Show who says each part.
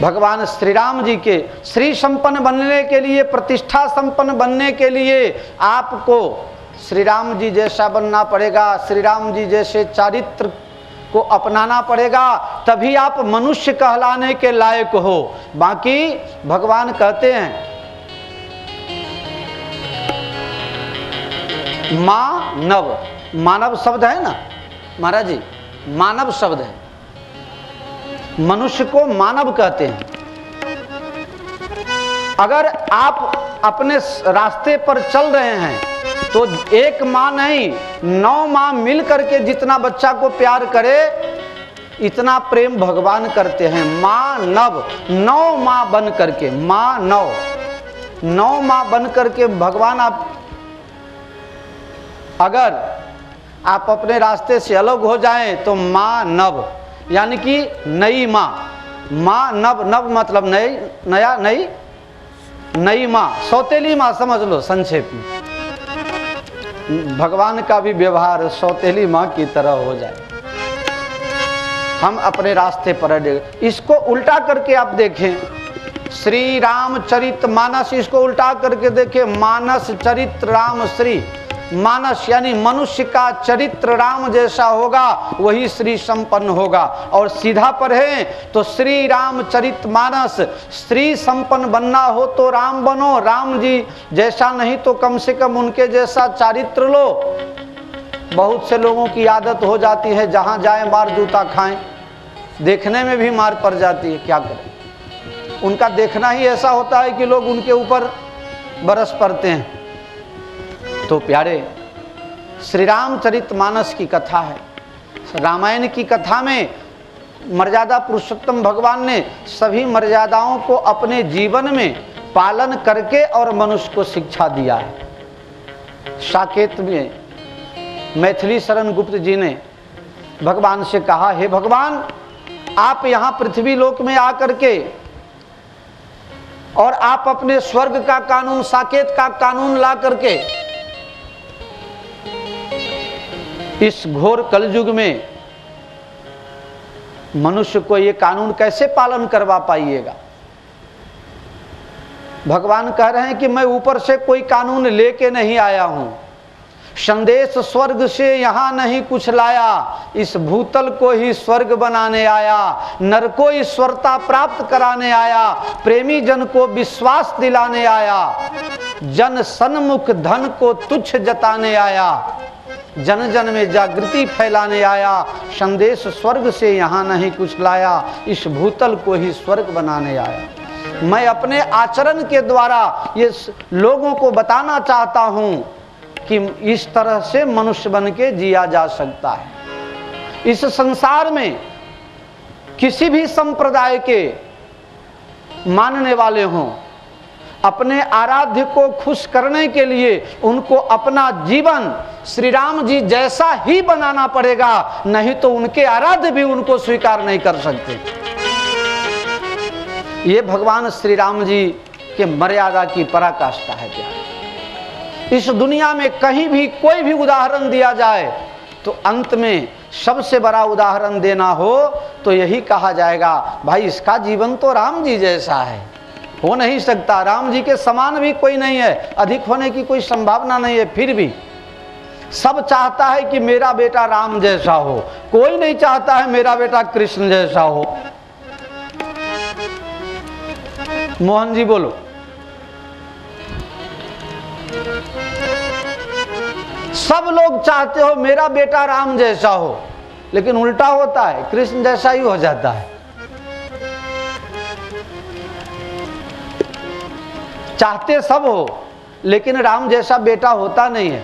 Speaker 1: भगवान श्री राम जी के श्री संपन्न बनने के लिए, प्रतिष्ठा संपन्न बनने के लिए आपको श्री राम जी जैसा बनना पड़ेगा, श्री राम जी जैसे चारित्र को अपनाना पड़ेगा, तभी आप मनुष्य कहलाने के लायक हो। बाकी भगवान कहते हैं मानव, मानव शब्द है ना महाराज जी, मानव शब्द है, मनुष्य को मानव कहते हैं। अगर आप अपने रास्ते पर चल रहे हैं तो एक माँ नहीं 9 माँ मिल करके जितना बच्चा को प्यार करे इतना प्रेम भगवान करते हैं। मानव 9 माँ बन करके, मानव 9 माँ बन करके भगवान आप, अगर आप अपने रास्ते से अलग हो जाएं तो मानव यानी कि नई माँ, माँ नव, नव मतलब नई, नया, नई, नई माँ, सौतेली माँ समझ लो संक्षेप में। भगवान का भी व्यवहार सौतेली माँ की तरह हो जाए, हम अपने रास्ते पर अड़े। इसको उल्टा करके आप देखें, श्री रामचरित मानस, इसको उल्टा करके देखें मानस चरित्र राम श्री। मानस यानी मनुष्य का चरित्र राम जैसा होगा वही श्री संपन्न होगा, और सीधा पढ़े तो श्री रामचरित मानस। श्री संपन्न बनना हो तो राम बनो, राम जी जैसा नहीं तो कम से कम उनके जैसा चारित्र लो। बहुत से लोगों की आदत हो जाती है जहां जाए मार जूता खाएं, देखने में भी मार पड़ जाती है, क्या करें, उनका देखना ही ऐसा होता है कि लोग उनके ऊपर बरस पड़ते हैं। तो प्यारे, श्री रामचरित मानस की कथा है। रामायण की कथा में मर्यादा पुरुषोत्तम भगवान ने सभी मर्यादाओं को अपने जीवन में पालन करके और मनुष्य को शिक्षा दिया है। साकेत में मैथिली शरण गुप्त जी ने भगवान से कहा, हे भगवान, आप यहाँ पृथ्वी लोक में आकर के और आप अपने स्वर्ग का कानून, साकेत का कानून ला करके इस घोर कलयुग में मनुष्य को ये कानून कैसे पालन करवा पाइएगा। भगवान कह रहे हैं कि मैं ऊपर से कोई कानून लेके नहीं आया हूं, संदेश स्वर्ग से यहां नहीं कुछ लाया, इस भूतल को ही स्वर्ग बनाने आया, नर को ईश्वरता प्राप्त कराने आया, प्रेमी जन को विश्वास दिलाने आया, जन सन्मुख धन को तुच्छ जताने आया, जन जन में जागृति फैलाने आया। संदेश स्वर्ग से यहाँ नहीं कुछ लाया, इस भूतल को ही स्वर्ग बनाने आया। मैं अपने आचरण के द्वारा ये लोगों को बताना चाहता हूँ कि इस तरह से मनुष्य बन के जिया जा सकता है। इस संसार में किसी भी संप्रदाय के मानने वाले हों, अपने आराध्य को खुश करने के लिए उनको अपना जीवन श्री राम जी जैसा ही बनाना पड़ेगा, नहीं तो उनके आराध्य भी उनको स्वीकार नहीं कर सकते। ये भगवान श्री राम जी के मर्यादा की पराकाष्ठा है। प्यारे, इस दुनिया में कहीं भी कोई भी उदाहरण दिया जाए तो अंत में सबसे बड़ा उदाहरण देना हो तो यही कहा जाएगा, भाई इसका जीवन तो राम जी जैसा है, हो नहीं सकता, राम जी के समान भी कोई नहीं है, अधिक होने की कोई संभावना नहीं है। फिर भी सब चाहता है कि मेरा बेटा राम जैसा हो, कोई नहीं चाहता है मेरा बेटा कृष्ण जैसा हो। मोहन जी बोलो। सब लोग चाहते हो मेरा बेटा राम जैसा हो, लेकिन उल्टा होता है, कृष्ण जैसा ही हो जाता है। चाहते सब हो लेकिन राम जैसा बेटा होता नहीं है।